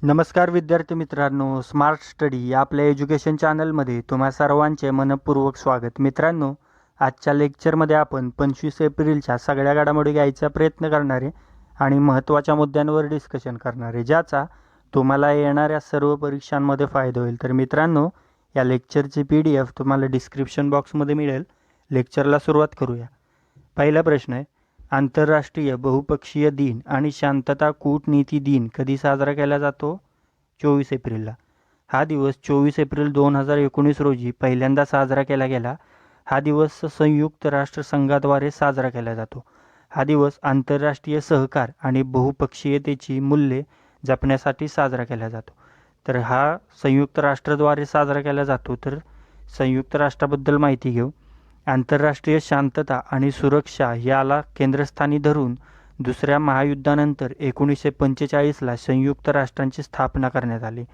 नमस्कार विद्यार्थी मित्रांनो, स्मार्ट स्टडी या आपल्या एज्युकेशन चॅनलमध्ये तुम्हा सर्वांचे मनपूर्वक स्वागत. मित्रांनो, आजच्या लेक्चरमध्ये आपण 25 एप्रिलच्या सगळ्या घडामोडी घ्यायचा प्रयत्न करणारे आणि महत्त्वाच्या मुद्द्यांवर डिस्कशन करणारे, ज्याचा तुम्हाला येणाऱ्या सर्व परीक्षांमध्ये फायदा होईल. तर मित्रांनो, या लेक्चरची PDF तुम्हाला डिस्क्रिप्शन बॉक्समध्ये मिळेल. लेक्चरला सुरुवात करूया. पहिला प्रश्न आहे, आंतरराष्ट्रीय बहुपक्षीय दिन आणि शांतता कूटनीती दिन कधी साजरा केला जातो? 24 एप्रिलला. हा दिवस 24 एप्रिल 2019 रोजी पहिल्यांदा साजरा केला गेला. हा दिवस संयुक्त राष्ट्र संघाद्वारे साजरा केला जातो. हा दिवस आंतरराष्ट्रीय सहकार आणि बहुपक्षीयतेची मूल्ये जपण्यासाठी साजरा केला जातो. तर हा संयुक्त राष्ट्राद्वारे साजरा केला जातो. तर संयुक्त राष्ट्राबद्दल माहिती घेऊ. आंतरराष्ट्रीय शांतता आणि सुरक्षा याला केंद्रस्थानी धरून दुसऱ्या महायुद्धानंतर 1945ला संयुक्त राष्ट्रांची स्थापना करण्यात आली.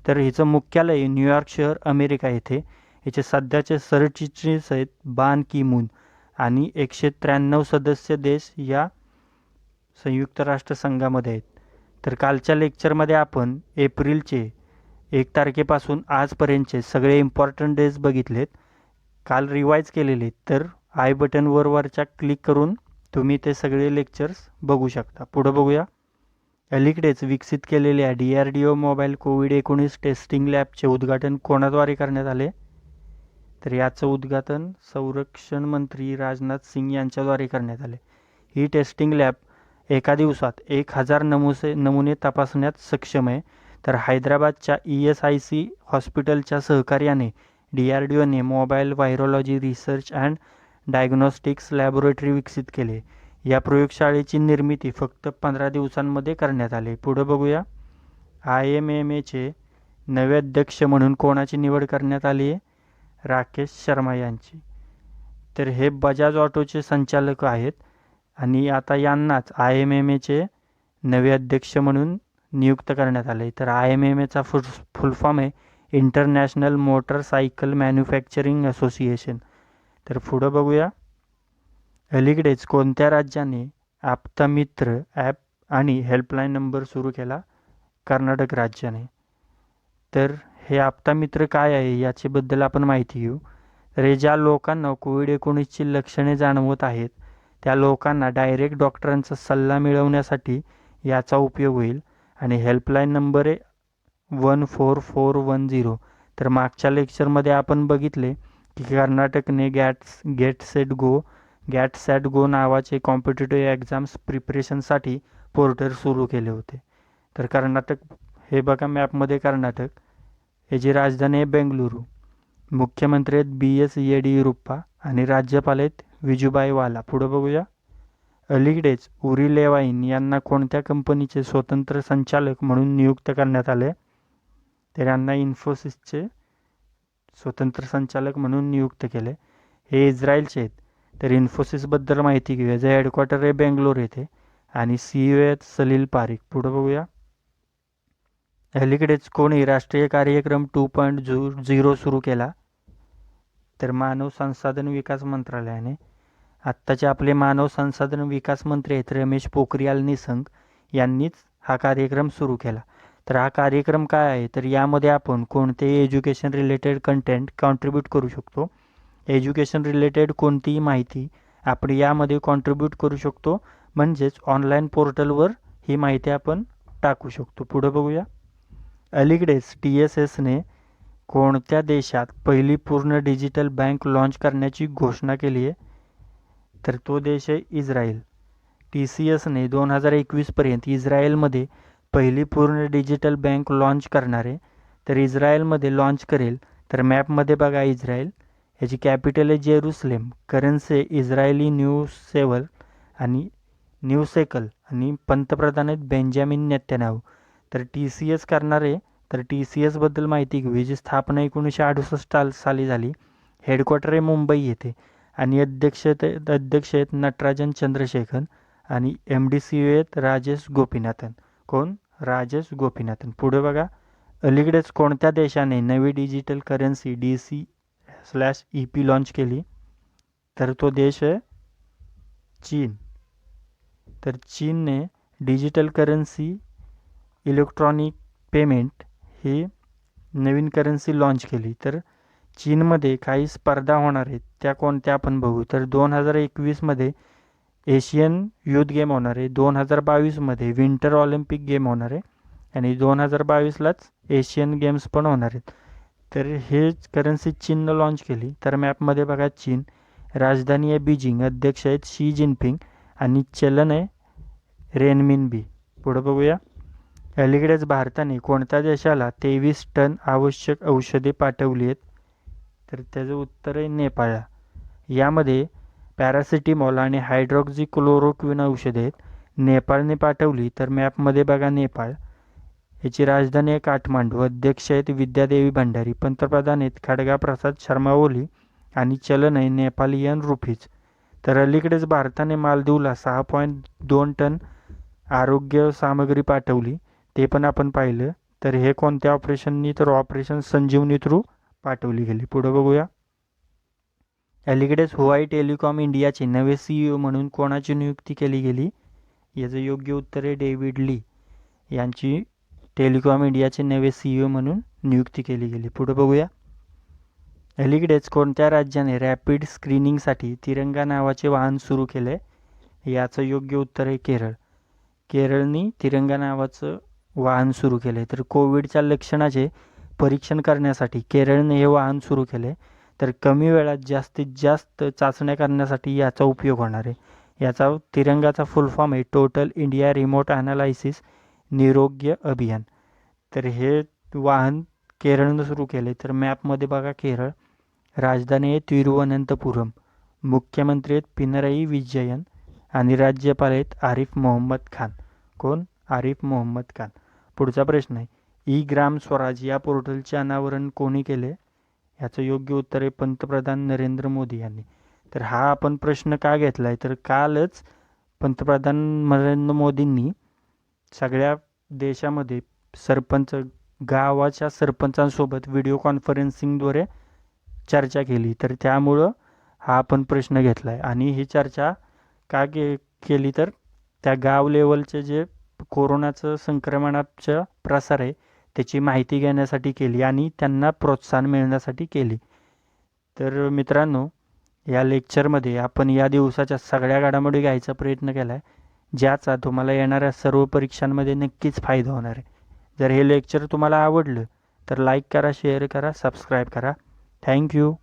तर हिचं मुख्यालय न्यूयॉर्क शहर, अमेरिका येथे. याचे सध्याचे सरचिटणीस आहेत बान की मून आणि 193 सदस्य देश या संयुक्त राष्ट्र संघामध्ये आहेत. तर कालच्या लेक्चरमध्ये आपण एप्रिलचे 1 तारखेपासून आजपर्यंतचे सगळे इम्पॉर्टंट डेज बघितलेत, काल रिवाईज केलेले. तर आय बटनवर वरच्या क्लिक करून तुम्ही ते सगळे लेक्चर्स बघू शकता. पुढं बघूया. अलीकडेच विकसित केलेल्या DRDO मोबाईल कोविड-19 टेस्टिंग लॅबचे उद्घाटन कोणाद्वारे करण्यात आले? तर याचं उद्घाटन संरक्षण मंत्री राजनाथ सिंग यांच्याद्वारे करण्यात आले. ही टेस्टिंग लॅब एका दिवसात 1000 नमुने तपासण्यात सक्षम आहे. तर हैदराबादच्या ESIC हॉस्पिटलच्या सहकार्याने DRDOने mobile virology research and diagnostics laboratory विकसित केले. या प्रयोगशाळेची निर्मिती फक्त 15 दिवसांमध्ये करण्यात आली. पुढं बघूया. IMMAचे नवे अध्यक्ष म्हणून कोणाची निवड करण्यात आली आहे? राकेश शर्मा यांची. तर हे बजाज ऑटोचे संचालक आहेत आणि आता यांनाच IMMAचे नवे अध्यक्ष म्हणून नियुक्त करण्यात आले. तर IMMAचा फुल फॉर्म आहे इंटरनॅशनल मोटरसायकल मॅन्युफॅक्चरिंग असोसिएशन. तर पुढं बघूया. अलीकडेच कोणत्या राज्याने आप्तमित्र ॲप आणि हेल्पलाईन नंबर सुरू केला? कर्नाटक राज्याने. तर हे आप्तमित्र काय आहे याच्याबद्दल आपण माहिती घेऊ. तर हे ज्या लोकांना कोविड-19ची लक्षणे जाणवत आहेत त्या लोकांना डायरेक्ट डॉक्टरांचा सल्ला मिळवण्यासाठी याचा उपयोग होईल. आणि हेल्पलाईन नंबर आहे 14410. तर मागच्या लेक्चरमध्ये आपण बघितले की कर्नाटकने गॅट सॅट गो नावाचे कॉम्पिटेटिव्ह एक्झाम्स प्रिपरेशनसाठी पोर्टल सुरू केले होते. तर कर्नाटक हे बघा मॅपमध्ये, कर्नाटक याची राजधानी आहे बेंगलुरू. मुख्यमंत्री आहेत BS येडियुरप्पा आणि राज्यपाल आहेत विजुभाई वाला. पुढं बघूया. अलीकडेच उरी लेवाईन यांना कोणत्या कंपनीचे स्वतंत्र संचालक म्हणून नियुक्त करण्यात आले? तर यांना इन्फोसिसचे स्वतंत्र संचालक म्हणून नियुक्त केले. हे इस्रायलचे आहेत. तर इन्फोसिसबद्दल माहिती घेऊया. याचं हेडक्वार्टर आहे बेंगलोर येथे आणि CEO आहेत सलील पारिक. पुढं बघूया. अलीकडेच कोणी राष्ट्रीय कार्यक्रम 2.0 सुरू केला? तर मानव संसाधन विकास मंत्रालयाने. आत्ताचे आपले मानव संसाधन विकास मंत्री आहेत रमेश पोखरियाल निशंक यांनीच हा कार्यक्रम सुरू केला. तर हा कार्यक्रम काय आहे? तर यामध्ये आपण कोणतेही एज्युकेशन रिलेटेड कंटेंट कॉन्ट्रीब्यूट करू शकतो. एज्युकेशन रिलेटेड कोणतीही माहिती आपण यामध्ये कॉन्ट्रीब्यूट करू शकतो, म्हणजेच ऑनलाईन पोर्टलवर ही माहिती आपण टाकू शकतो. पुढं बघूया. अलीकडेच TSSने कोणत्या देशात पहिली पूर्ण डिजिटल बँक लॉन्च करण्याची घोषणा केली आहे? तर तो देश आहे इस्रायल. TCSने 2021पर्यंत इस्रायलमध्ये पहिली पूर्ण डिजिटल बँक लॉन्च करणार आहे. तर इस्रायलमध्ये लॉन्च करेल. तर मॅपमध्ये बघा इस्रायल, याची कॅपिटल आहे जेरुसलेम, करन्सी आहे इस्रायली न्यूसेकल आणि पंतप्रधान आहेत बेंजामिन नेतन्याहू. तर TCS करणार आहे. तर TCSबद्दल माहिती घेऊ. याची स्थापना 1968 साली झाली. हेडक्वार्टर आहे मुंबई येथे आणि अध्यक्ष आहेत नटराजन चंद्रशेखर आणि MD CEO आहेत राजेश गोपीनाथन. कोण? राजेश गोपीनाथन. पुढे बघा. अलीकडेच कोणत्या देशाने नवी डिजिटल करन्सी DC/EP लॉन्च केली? तर तो देश आहे चीन. तर चीनने डिजिटल करन्सी इलेक्ट्रॉनिक पेमेंट ही नवीन करन्सी लॉन्च केली. तर चीनमध्ये काही स्पर्धा होणार आहेत, त्या कोणत्या आपण बघू. तर 2021मध्ये एशियन युथ गेम होणार आहे, 2022मध्ये विंटर ऑलिम्पिक गेम होणार आहे आणि 2022लाच एशियन गेम्स पण होणार आहेत. तर हे करन्सी चीननं लॉन्च केली. तर मॅपमध्ये बघा चीन, राजधानी आहे बीजिंग, अध्यक्ष आहेत शी जिनपिंग आणि चलन आहे रेनमिनबी. पुढं बघूया. अलीकडेच भारताने कोणत्या देशाला 23 टन आवश्यक औषधे पाठवली आहेत. तर त्याचं उत्तर आहे नेपाळ. यामध्ये पॅरासिटीमॉल आणि हायड्रॉक्झिक्लोरोक्विन औषधे आहेत, नेपाळने पाठवली. तर मॅपमध्ये बघा नेपाळ, याची राजधानी आहे काठमांडू, अध्यक्ष आहेत विद्यादेवी भंडारी, पंतप्रधान आहेत खडगा प्रसाद शर्मा ओली आणि चलन आहे नेपालियन रुपीज. तर अलीकडेच भारताने मालदीवला 6.2 टन आरोग्य सामग्री पाठवली, ते पण आपण पाहिलं. तर हे कोणत्या ऑपरेशननी, तर ऑपरेशन संजीवनी थ्रू पाठवली गेली. पुढं बघूया. अलीकडेच हुवाई टेलिकॉम इंडियाचे नवे CEO म्हणून कोणाची नियुक्ती केली गेली. याचं योग्य उत्तर आहे डेव्हिड ली यांची टेलिकॉम इंडियाचे नवे CEO म्हणून नियुक्ती केली गेली. पुढे बघूया. अलीकडेच कोणत्या राज्याने रॅपिड स्क्रीनिंगसाठी तिरंगा नावाचे वाहन सुरू केले. याचं योग्य उत्तर आहे केरळ. केरळनी तिरंगा नावाचं वाहन सुरू केले. तर कोविडच्या लक्षणाचे परीक्षण करण्यासाठी केरळने हे वाहन सुरू केले. तर कमी वेळात जास्तीत जास्त चाचण्या करण्यासाठी याचा उपयोग होणार आहे. याचा तिरंगाचा फुल फॉर्म आहे टोटल इंडिया रिमोट ॲनालायसिस निरोग्य अभियान. तर हे वाहन केरळनं सुरू केले. तर मॅपमध्ये बघा केरळ, राजधानी आहे तिरुवनंतपुरम, मुख्यमंत्री आहेत पिनराई विजयन आणि राज्यपाल आहेत आरिफ मोहम्मद खान. कोण? आरिफ मोहम्मद खान. पुढचा प्रश्न आहे, ई ग्राम स्वराज या पोर्टलचे अनावरण कोणी केले. याचं योग्य उत्तर आहे पंतप्रधान नरेंद्र मोदी यांनी. तर हा आपण प्रश्न का घेतला आहे, तर कालच पंतप्रधान नरेंद्र मोदींनी सगळ्या देशामध्ये सरपंच, गावाच्या सरपंचांसोबत व्हिडिओ कॉन्फरन्सिंगद्वारे चर्चा केली. तर त्यामुळं हा आपण प्रश्न घेतला आहे. आणि ही चर्चा का केली, तर त्या गाव लेवलचे जे कोरोनाचं संक्रमणाचा प्रसार आहे त्याची माहिती घेण्यासाठी केली आणि त्यांना प्रोत्साहन मिळण्यासाठी केली. तर मित्रांनो, या लेक्चरमध्ये आपण या दिवसाच्या सगळ्या घडामोडी घ्यायचा प्रयत्न केला आहे, ज्याचा तुम्हाला येणाऱ्या सर्व परीक्षांमध्ये नक्कीच फायदा होणार आहे. जर हे लेक्चर तुम्हाला आवडलं तर लाईक करा, शेअर करा, सबस्क्राईब करा. थँक्यू.